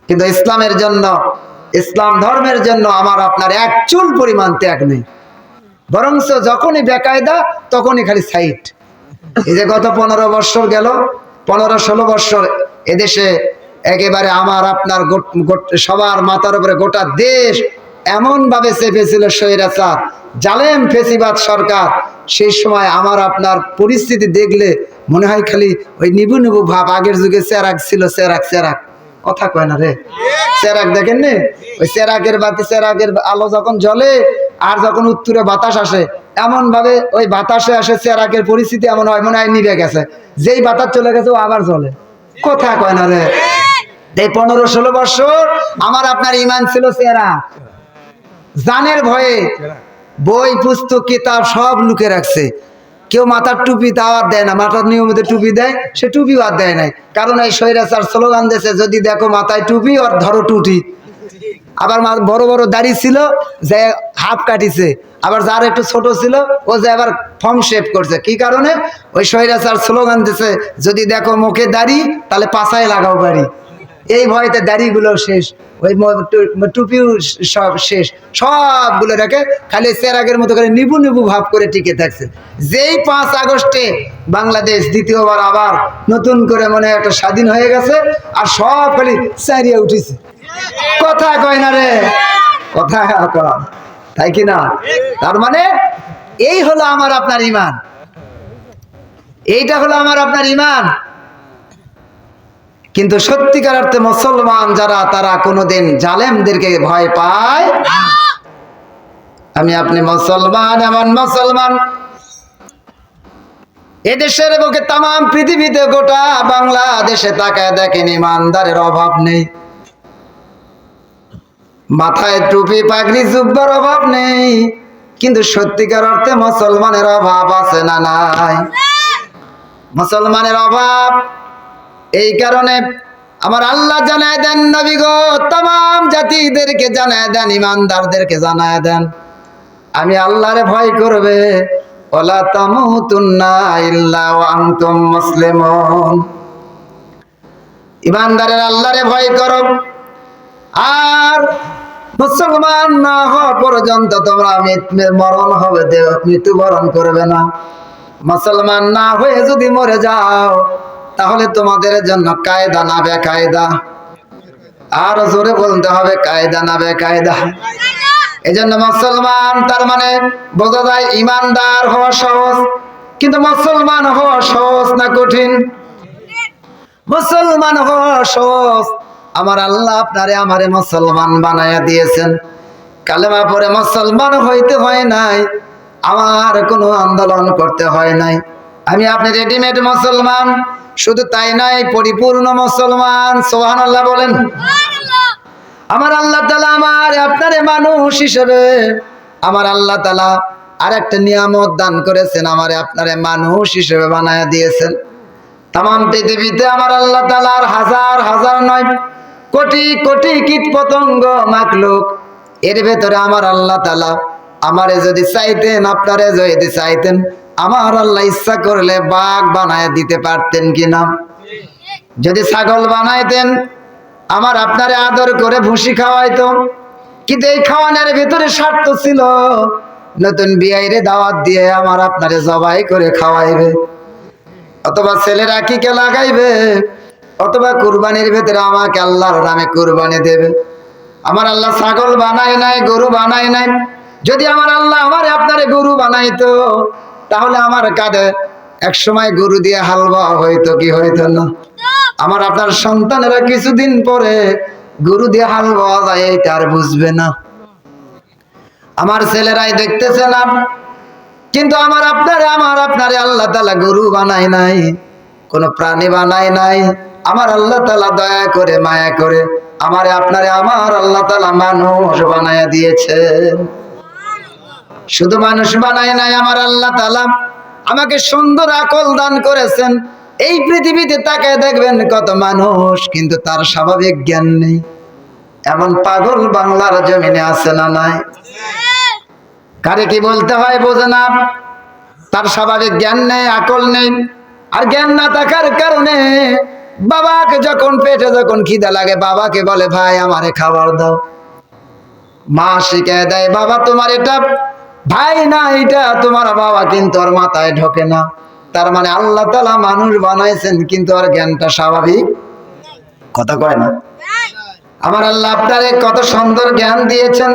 কিন্তু ইসলামের জন্য, ইসলাম ধর্মের জন্য আমার আপনার এক চুল পরিমাণ ত্যাগ নেই, বরঞ্চ যখনই বেকায়দা তখনই খালি সাইট। এই যে গত 15 বছর গেল, 15-16 বছর এদেশে একেবারে আমার আপনার সবার মাথার উপরে গোটা দেশ এমন ভাবে চেপেছিল স্বৈরাচার জালেম ফেসিবাদ সরকার। সেই সময় আমার আপনার পরিস্থিতি দেখলে মনে হয় খালি ওই নিবু নিবু ভাব। আগের যুগে চেরাক ছিল, চেরাক চেরাক কথা কয় না রে, চেরাক দেখেন নি? ওই চেরাকের বাতি, চেরাকের আলো যখন জ্বলে আর যখন উত্তরে বাতাস আসে, এমন ভাবে ওই বাতাসে আসে চেরাকের পরিস্থিতি এমন হয় মনে হয় নিভে গেছে, যেই বাতাস চলে গেছে ও আবার জ্বলে। কথা কয় না রে? এই 15-16 বছর আমার আপনার ইমান ছিল চেরাক, জানের ভয়ে বই পুস্তক কিতাব সব লুকে রাখছে। কেউ মাথার টুপি তা আর দেয় না, মাথার নিয়মিত টুপি দেয়, সে টুপিও আর দেয় নাই। কারণ এই স্বৈরাচার স্লোগান দিয়েছে, যদি দেখো মাথায় টুপি আর ধরো টুটি। আবার বড় বড় দাড়ি ছিল যে হাফ কাটিছে, আবার যার একটু ছোট ছিল ও যে আবার ফর্ম শেপ করছে। কি কারণে? ওই স্বৈরাচার স্লোগান দিয়েছে, যদি দেখো মুখে দাড়ি তাহলে পাছায় লাগাও বাড়ি। এই ভয়তে দাড়িগুলো শেষ, ওই টুপিও সব শেষ, সবগুলো রেখে খালি চেরাগের মতো করে নিবু নিবু ভাব করে টিকে থাকছে। যেই 5 আগস্টে বাংলাদেশ দ্বিতীয়বার আবার নতুন করে মনে একটা স্বাধীন হয়ে গেছে, আর সব খালি চারিয়ে উঠেছে। কথা কয় না রে? কথা কয়, তাই কি না? তার মানে এই হলো আমার আপনার ইমান, এইটা হলো আমার আপনার ইমান। কিন্তু সত্যিকার অর্থে মুসলমান যারা, তারা কোনোদিন জালেমদেরকে ভয় পায়। আমি আপনি মুসলমান, এমন মুসলমান এদেশের বুকে তাম পৃথিবীতে গোটা বাংলাদেশে তাকায় দেখেন ইমানদারের অভাব নেই, মাথায় টুপি পাগড়ি জুব্বার অভাব নেই। কিন্তু সত্যিকার অর্থে মুসলমানের অভাব আছে না নাই? মুসলমানের অভাব। এই কারণে আমার আল্লাহ জানায় দেন, নবী গো तमाम জাতিদেরকে জানায় দেন, ইমানদারদেরকে জানায় দেন, আমি আল্লাহরে ভয় করবে, ওয়ালা তামুতুন্না ইল্লা ওয়া আনতুম মুসলিমুন। ইমানদারের আল্লাহরে ভয় করো, আর মুসলমান না হওয়া পর্যন্ত তোমরা মরণ হবে, মৃত্যুবরণ করবে না। মুসলমান না হয়ে যদি মরে যাও তাহলে তোমাদের জন্য কায়দা না বেকায়দা। আর জোরে বলতে হবে, কায়দা না বেকায়দা। এই জন্য মুসলমান, তার মানে বোঝা যায় ইমানদার হওয়া সহজ, কিন্তু মুসলমান হওয়া সহজ না কঠিন? মুসলমান হওয়া সহজ। আমার আল্লাহ আপনারে আমারে মুসলমান বানায়া দিয়েছেন, কালেমা পড়ে মুসলমান হইতে হয় নাই, আমার কোনো আন্দোলন করতে হয় নাই। আমি আপনি রেডিমেড মুসলমান, শুধু তাই নয়, পরিপূর্ণ মুসলমান। সুবহানাল্লাহ বলেন। আমার আল্লাহ তাআলা আমার আপনারে মানুষ হিসেবে, আমার আল্লাহ তাআলা আর একটা নিয়ামত দান করেছেন, আমারে আপনারে মানুষ হিসেবে বানায়া দিয়েছেন। তাম পৃথিবীতে আমার আল্লাহ তাআলার হাজার হাজার নয়, কোটি কোটি কীট পতঙ্গ মাখলুক, এর ভেতরে আমার আল্লাহ তাআলা আমারে যদি চাইতেন, আপনারে যদি চাইতেন, আমার আল্লাহ ইচ্ছা করলে বাঘ বানায় দিতে পারতেন কিনা? যদি ছাগল বানাইতেন, আমার আপনারে আদর করে ভুসি খাওয়াইতো। কিন্তু এই খাওয়ানোর ভেতরে স্বার্থ ছিল, নতুন বিয়াইরে দাওয়াত দিয়ে আমার আপনারে জবাই করে খাওয়াইবে, অথবা ছেলেরা কিকে লাগাইবে, অথবা কুরবানির ভেতরে আমাকে আল্লাহর নামে কুরবানি দেবে। আমার আল্লাহ ছাগল বানায় নাই, গরু বানায় নাই। যদি আমার আল্লাহ আমারে আপনারে গরু বানাইতো, তাহলে আমার কাঁধে এক সময় গরু দিয়ে হাল বাওয়া হইতো কি হইতো না? আমার আপনার সন্তানেরা কিছুদিন পরে গরু দিয়ে হাল বাওয়া যায় এইটা আর বুঝবে না। আমার ছেলেরাই দেখতেছে না, কিন্তু আমার আপনারে আল্লাহ তাআলা গরু বানায় নাই, কোন প্রাণী বানায় নাই। আমার আল্লাহ তাআলা দয়া করে, মায়া করে আমারে আপনারে আমার আল্লাহ তাআলা মানুষ বানায়া দিয়েছে। শুধু মানুষ বানায় নাই, আমার আল্লাহ তাআলা আমাকে সুন্দর আকল দান করেছেন। এই পৃথিবীতে তাকায় দেখবেন কত মানুষ, কিন্তু তার স্বাভাবিক জ্ঞান নেই। এমন পাগল বাংলার জমিনে আছে না নাই? কারে কি বলতে হয় বোঝে না, তার স্বাভাবিক জ্ঞান নেই, আকল নেই। আর জ্ঞান না থাকার কারণে বাবাকে যখন পেটে যখন খিদা লাগে বাবাকে বলে ভাই আমারে খাবার দাও। মা শিখায় দেয় বাবা তোমার এটা ভাই না, এটা তোমার বাবা, কিন্তু ওর মাথায় ঢোকে না। তার মানে আল্লাহ তাআলা মানুষ বানাইছেন কিন্তু ওর জ্ঞানটা স্বাভাবিক কথা কয় না। আমার আল্লাহ আপনারে কত সুন্দর জ্ঞান দিয়েছেন,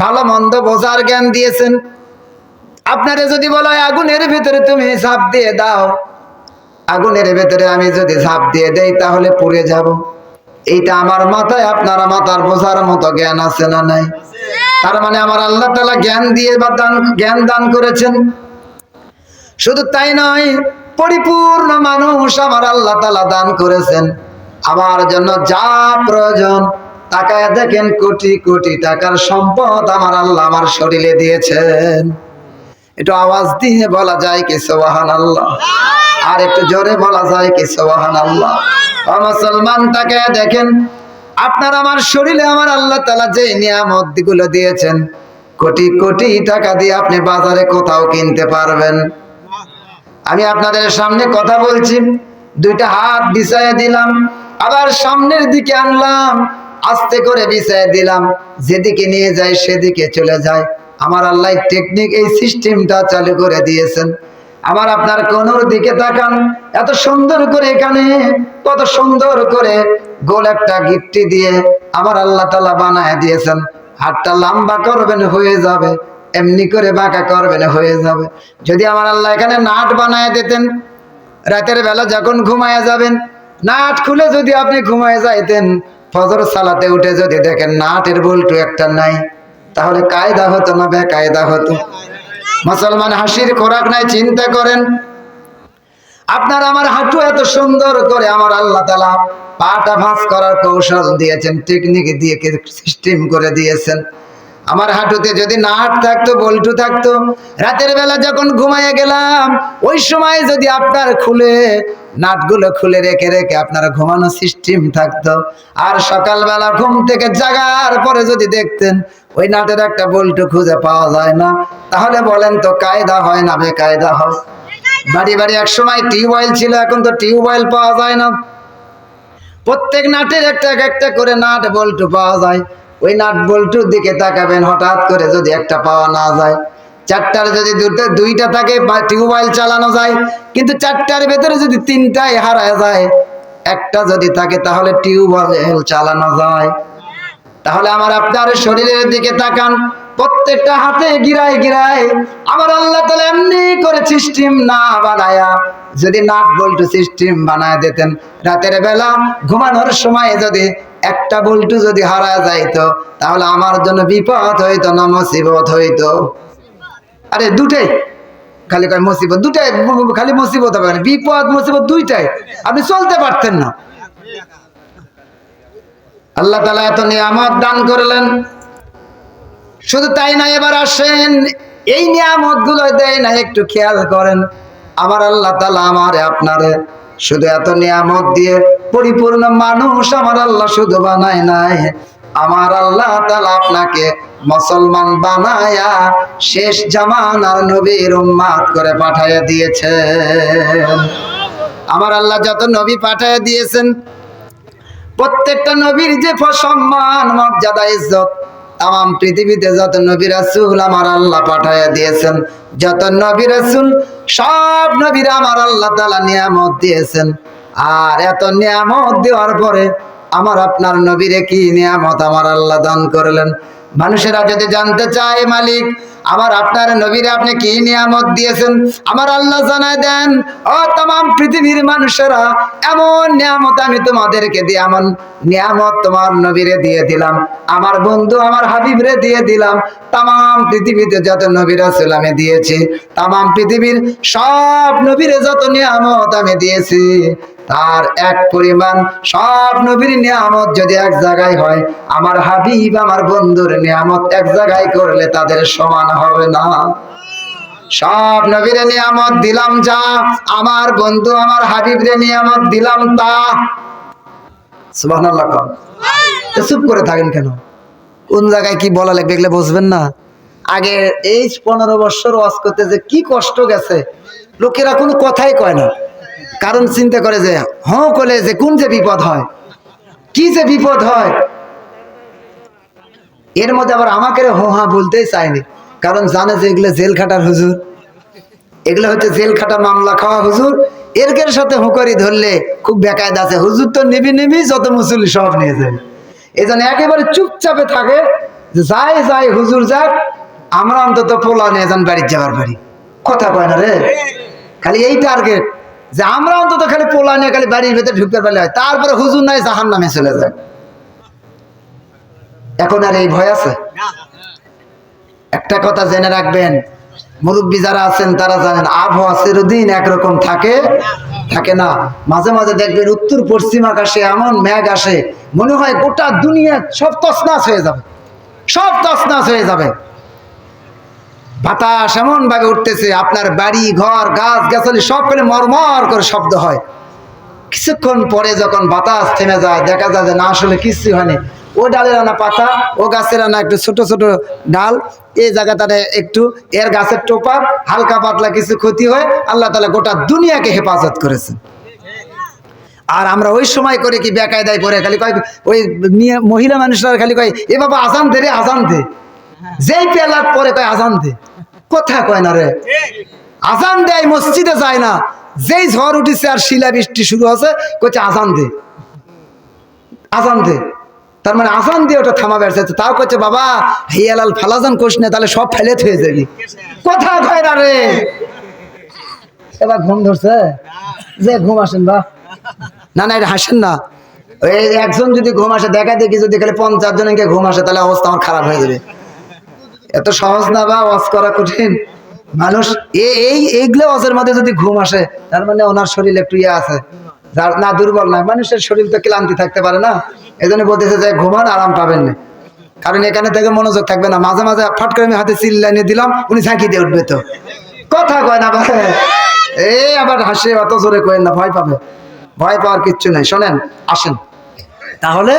ভালো মন্দ বোঝার জ্ঞান দিয়েছেন। আপনারে যদি বলো আগুনের ভিতরে তুমি ঝাঁপ দিয়ে দাও, আগুনের ভেতরে আমি যদি ঝাঁপ দিয়ে দেই তাহলে পুড়ে যাব। এইটা আমার মাথায় আপনারা মাথার বোঝার মতো জ্ঞান আছে না নাই? তার মানে আমার আল্লাহ তাআলা জ্ঞান দিয়ে বা জ্ঞান দান করেছেন। শুধু তাই নয়, পরিপূর্ণ মানুষ আমার আল্লাহ তাআলা দান করেছেন। আমার জন্য যা প্রয়োজন তাকায় দেখেন, কোটি কোটি টাকার সম্পদ আমার আল্লাহ আমার শরীরে দিয়েছেন। একটু আওয়াজ দিয়ে বলা যায় কি সুবহানাল্লাহ? আর একটু জোরে বলা যায় কি সুবহানাল্লাহ? ও মুসলমান তাকায় দেখেন, আপনার আমার শরীরে আমার আল্লাহ তাআলা যে নিয়ামত গুলো দিয়েছেন, কোটি কোটি টাকা দিয়ে আপনি বাজারে কোথাও কিনতে পারবেন। আমি আপনাদের সামনে কথা বলছি, দুইটা হাত বিছায় দিলাম, আবার সামনের দিকে আনলাম, আস্তে করে বিছায় দিলাম, যেদিকে নিয়ে যায় সেদিকে চলে যায়। আমার আল্লাহ টেকনিক এই সিস্টেমটা চালু করে দিয়েছেন। আমার আপনার কোনোর দিকে তাকান, এত সুন্দর করে এখানে কত সুন্দর করে গোল একটা গিট্টি দিয়ে আমার আল্লাহ তাআলা বানায় দিয়েছেন। হাতটা লম্বা করবেন হয়ে যাবে, এমনি করে বাঁকা করবেন হয়ে যাবে। যদি আমার আল্লাহ এখানে নাট বানায় দিতেন, রাতের বেলা যখন ঘুমায়া যাবেন নাট খুলে যদি আপনি ঘুমায় যাইতেন, ফজর সালাতে উঠে যদি দেখেন নাটের বল্টু একটা নাই, তাহলে কায়দা হতো না বেকায়দা হতো? মুসলমান হাসির খোরাক নাই, চিন্তা করেন। আপনার আমার হাঁটু এত সুন্দর করে আমার আল্লাহ তাআলা পাটা ভাঁজ করার কৌশল দিয়েছেন, টেকনিক দিয়ে সিস্টেম করে দিয়েছেন। আমার হাঁটুতে যদি নাট থাকতো, বল্টু থাকতো, রাতের বেলা যখন ঘুমাইয়ে গেলাম ওই সময় যদি আপনার খুলে নাটগুলো খুলে রেখে রেখে আপনার ঘুমানো সিস্টেম থাকতো, আর সকালবেলা ঘুম থেকে জাগার পরে যদি দেখতেন ওই নাটের একটা বল্টু খুঁজে পাওয়া যায় না, তাহলে বলেন তো কায়দা হয় না বেকায়দা হয়? বাড়ি বাড়ি এক সময় টিউবওয়েল ছিল, এখন তো টিউবওয়েল পাওয়া যায় না। প্রত্যেক নাটের একটা একটা করে নাট বল্টু পাওয়া যায়। ওই নাট বল্টুর দিকে তাকাবেন, হঠাৎ করে যদি একটা পাওয়া না যায়, চারটার যদি দুইটা থাকে টিউবওয়েল চালানো যায়, কিন্তু চারটার ভেতরে যদি তিনটাই হারায় যায়, একটা যদি থাকে তাহলে টিউবওয়েল চালানো যায়। তাহলে আমার আপনার শরীরের দিকে তাকান, প্রত্যেকটা হাতে গিরায় গিরায় আমার আল্লাহ তাআলা এমনি করে সিস্টেম না বানায়া যদি নাট বল্টু সিস্টেম বানায় দিতেন, রাতের বেলা ঘুমানোর সময় যদি একটা বল্টু যদি হারায় যাইতো, তাহলে আমার জন্য বিপদ হইতো না মুসিবত হইতো? আরে দুটাই, খালি কয় মুসিবত, দুটাই খালি মুসিবত হবে না, বিপদ মুসিবত দুইটাই, আপনি চলতে পারতেন না। আল্লাহ তাআলা এত নিয়ামত দান করলেন। শুধু তাই না, এবার আসেন এই নিয়ামত গুলো দেয় না, একটু খেয়াল করেন। আমার আল্লাহ তাআলা আমারে আপনারে শুধু এত নিয়ামত দিয়ে পরিপূর্ণ মানুষ আমার আল্লাহ শুধু বানায় নাই, আমার আল্লাহ তাআলা আপনাকে মুসলমান বানায়া শেষ জামানার নবীর উম্মত করে পাঠাইয়া দিয়েছেন। আমার আল্লাহ যত নবী পাঠাইয়া দিয়েছেন, প্রত্যেকটা নবীর যে সম্মান মর্যাদা ইজ্জত, তাম পৃথিবীতে যত নবী রাসূল আমার আল্লাহ পাঠাইয়া দিয়েছেন, যত নবী রাসূল সব নবীরা আমার আল্লাহ তাআলা নিয়ামত দিয়েছেন। আর এত নিয়ামত দেওয়ার পরে আমার আপনার নবীরে কি নিয়ামত আমার আল্লাহ দান করলেন? মানুষেরা যদি জানতে চায় মালিক আমার আপনার নবীরে আপনি কি নিয়ামত দিয়েছেন, আমার আল্লাহ জানায় দেন, ও तमाम পৃথিবীর মানুষেরা, এমন নিয়ামত আমি তোমাদেরকে দিয়ে, এমন নিয়ামত তোমার নবীরে দিয়ে দিলাম, আমার বন্ধু আমার হাবিবরে দিয়ে দিলাম। तमाम পৃথিবীতে যত নবী রাসূল আমি দিয়েছি, तमाम পৃথিবীর সব নবীরে যত নিয়ামত আমি দিয়েছি, তার এক পরিমাণ সব নবীর নিয়ামত যদি এক জায়গায় হয়, আমার হাবিব আমার বন্ধুর নিয়ামত এক জায়গায় করলে তাদের সমান হবে না। সব নবীর নিয়ামত দিলাম যা, আমার বন্ধু আমার হাবিবরে নিয়ামত দিলাম তা। সুবহানাল্লাহ। চুপ করে থাকেন কেন? কোন জায়গায় কি বলা লাগবে এগুলো বুঝবেন না? আগে এই 15 বছর ওয়াজ করতে যে কি কষ্ট গেছে, লোকেরা কোনো কথাই কয় না। কারণ চিন্তা করে যে হ্যাঁ করলে যে কোন যে বিপদ হয়, কি যে বিপদ হয়। এর মধ্যে আবার আমাকে হ্যাঁ বলতেই চায়নি, কারণ জানে যে এগুলো জেল খাটার হুজুর, এগুলো হচ্ছে জেল খাটা মামলা খাওয়া হুজুর। এর সাথে হুঁকারি ধরলে খুব বেকায়দা আছে, হুজুর তো নিবি যত মুসল্লি সব নিয়ে যায়। এই জন্য একেবারে চুপচাপে থাকে, যাই যাই হুজুর যাক, আমরা অন্তত পোলা নিয়ে যান বাড়ির যাওয়ার বাড়ি। কথা কয় না রে, খালি এই টার্গেট যে আমরা অন্তত খালি পোলা নিয়ে খালি বাড়ির ভেতরে ঢুকতে পারলে হয়, তারপরে হুজুর নাই জাহান নামে চলে যায়। এখন আর এই ভয় আছে? একটা কথা জেনে রাখবেন, মুরব্বী যারা আছেন তারা জানেন আবহাওয়া চিরদিন একরকম থাকে না। মাঝে মাঝে দেখবেন উত্তর পশ্চিম আকাশে এমন মেঘ আসে, মনে হয় গোটা দুনিয়া সব তছনছ হয়ে যাবে, সব তছনছ হয়ে যাবে। বাতাস এমন ভাবে উঠতেছে, আপনার বাড়ি ঘর গাছ গাছালি সব করে মরমর করে শব্দ হয়। কিছুক্ষণ পরে যখন বাতাস থেমে যায়, দেখা যায় যে না আসলে কিছু হয়নি, ও ডালের আনা পাতা, ও গাছের আনা একটু ছোট ছোট ডাল, এই জায়গাটাতে একটু এর গাছের টোপা হালকা পাতলা কিছু ক্ষতি হয়, আল্লাহ তাআলা গোটা দুনিয়াকে হেফাজত করেছেন। আর আমরা ওই সময় করে কি বেকায়দায় পড়ে খালি কয়, ওই মহিলা মানুষরা খালি কয় এ বাবা আজান দে রে, আজান দে, যেই পেলার পরে কয় আজান দে। কথা কয় না রে, আজান দেয় মসজিদে যায় না, যেই ঝড় উঠেছে আর শিলা বৃষ্টি শুরু আছে কইছে আজান দে, আজান দে। তার মানে আজান দিয়ে ওটা থামাবে, তাও কইছে বাবা হিয়ালাল ফালাজান কোষ না, তাহলে সব ফেলে হয়ে যাবি। কথা কয় না রে, এবার ঘুম ধরছে যে ঘুম আসেন বা না না, এটা হাসেন না। ওই একজন যদি ঘুম আসে, দেখা দেখি যদি খালি 50 জনকে ঘুম আসে, তাহলে অবস্থা আমার খারাপ হয়ে যাবে। এত সহজ না বা ওয়াজ করা কঠিন। মানুষ এইগুলো ওয়াজের মধ্যে যদি ঘুম আসে, তার মানে ওনার শরীর একটু ইয়ে আছে, যার না দুর্বল না, মানুষের শরীর তো ক্লান্তি থাকতে পারে না। এই জন্য বলতেছে যে ঘুমান আরাম পাবেন না, কারণ এখানে থেকে মনোযোগ থাকবে না। মাঝে মাঝে ফট করে আমি হাতে চিল্লাইনে দিলাম, উনি ঝাঁকি দিয়ে উঠবে তো। কথা কয় না ভাই, এই আবার হাসে, অত জোরে কয়েন না, ভয় পাবে। ভয় পাওয়ার কিচ্ছু নাই। শোনেন, আসেন তাহলে।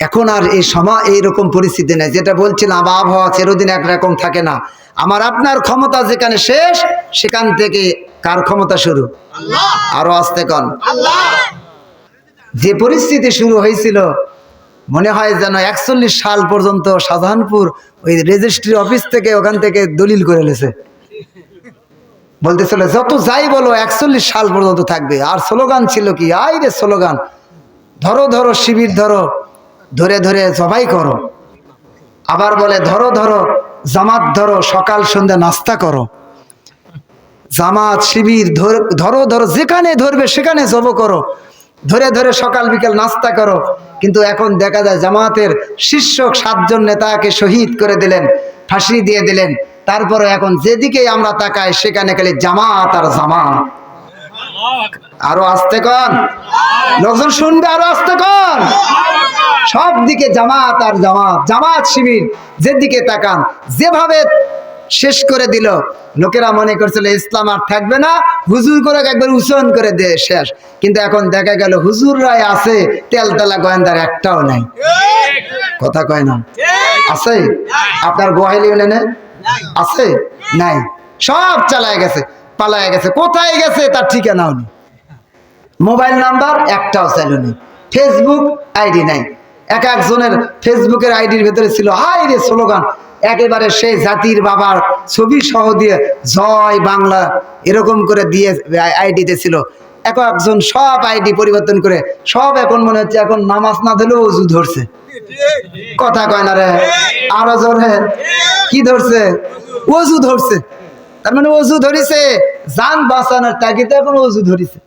এখন আর এই সময় এইরকম পরিস্থিতি নেই, যেটা বলছিলাম আবহাওয়া চিরদিন একরকম থাকে না। আমার আপনার ক্ষমতা যেখানে শেষ, সেখান থেকে কার ক্ষমতা শুরু? আরো আসতে কন। যে পরিস্থিতি শুরু হয়েছিল, মনে হয় যেন 41 সাল পর্যন্ত শাহজাহানপুর ওই রেজিস্ট্রি অফিস থেকে ওখান থেকে দলিল করে লেছে, বলতেছিল যত যাই বলো 41 সাল পর্যন্ত থাকবে। আর স্লোগান ছিল কি, আই রে স্লোগান, ধরো ধরো শিবির ধরো, ধরে ধরে জবাই করো। আবার বলে ধরো ধরো জামাত ধরো, সকাল সন্ধ্যা নাস্তা করো। জামাত শিবির ধরো ধরো, যেখানে ধরবে সেখানে জব করো, ধরে ধরে সকাল বিকেল নাস্তা করো। কিন্তু এখন দেখা যায় জামাতের শীর্ষ 7 জন নেতাকে শহীদ করে দিলেন, ফাঁসি দিয়ে দিলেন। তারপরে এখন যেদিকে আমরা তাকাই সেখানে খালি জামাত আর জামাত। আরো আসতে কন, লোকজন শুনবে, আরো আসতে কন। সব দিকে জামাত আর জামাত, জামাত শিবির, যেদিকে তাকান যেভাবে শেষ করে দিল। লোকেরা মনে করছিল ইসলাম আর থাকবে না, হুজুর করে একবার উচ্চারণ করে দিয়ে শেষ। কিন্তু এখন দেখা গেল হুজুররাই আছে, তেলতেলা গোয়েন্দার একটাও নাই। কথা কয় না, আছে? আপনার গোয়াইল ইউনিয়নে আছে? নাই, সব চালায় গেছে, পালায় গেছে। কোথায় গেছে তার ঠিকানাও নেই, মোবাইল নাম্বার একটাও চাইল নেই, ফেসবুক আইডি নাই। এক একজনের ফেসবুকের আইডির ভেতরে ছিল হাই রে স্লোগান, একেবারে সেই জাতির বাবার ছবি সহ দিয়ে জয় বাংলা এরকম করে দিয়ে আইডিতে ছিল। একজন সব আইডি পরিবর্তন করে সব এখন মনে হচ্ছে এখন নামাজ না ধরলেও ওযু ধরছে। কথা কয় না রে, আরো জোরে, কি ধরছে? ওযু ধরছে। তার মানে ওযু ধরিছে, জান বাঁচানোর তাগিদে এখন ওযু ধরিছে।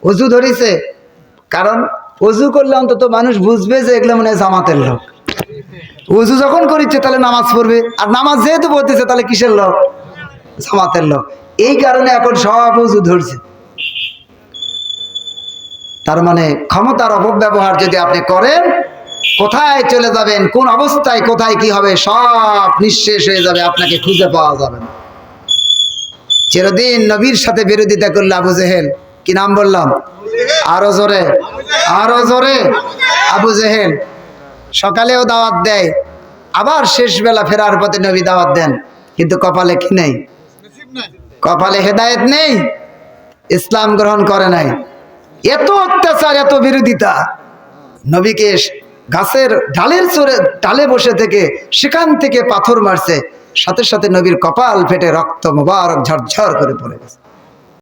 ওযু ধরিছে কারণ ওযু করলে অন্তত মানুষ বুঝবে যে এগুলো মানে জামাতের লোক। ওযু যখন করিচ্ছে তাহলে নামাজ পড়বে, আর নামাজ যেহেতু পড়তেছে তাহলে কিসের লোক? জামাতের লোক। এই কারণে এখন সব ওযু ধরছে। তার মানে ক্ষমতার অপব্যবহার যদি আপনি করেন, কোথায় চলে যাবেন, কোন অবস্থায় কোথায় কি হবে সব নিঃশেষ হয়ে যাবে, আপনাকে খুঁজে পাওয়া যাবে না। চিরদিন নবীর সাথে বিরোধিতা করলে আবু জেহেল, কি নাম বললাম? আরো জোরে, আরো জোরে। আবু জেহেল সকালেও দাওয়াত দেয়, আবার শেষ বেলা ফেরার পথে নবী দাওয়াত দেন, কিন্তু কপালে কি নেই? কপালে হেদায়েত নেই। ইসলাম গ্রহণ করে নাই। এত অত্যাচার, এত বিরোধিতা, নবীকে গাছের ডালে বসে থেকে সেখান থেকে পাথর মারছে, সাথে সাথে নবীর কপাল ফেটে রক্ত মোবারক ঝরঝর করে পড়ে গেছে।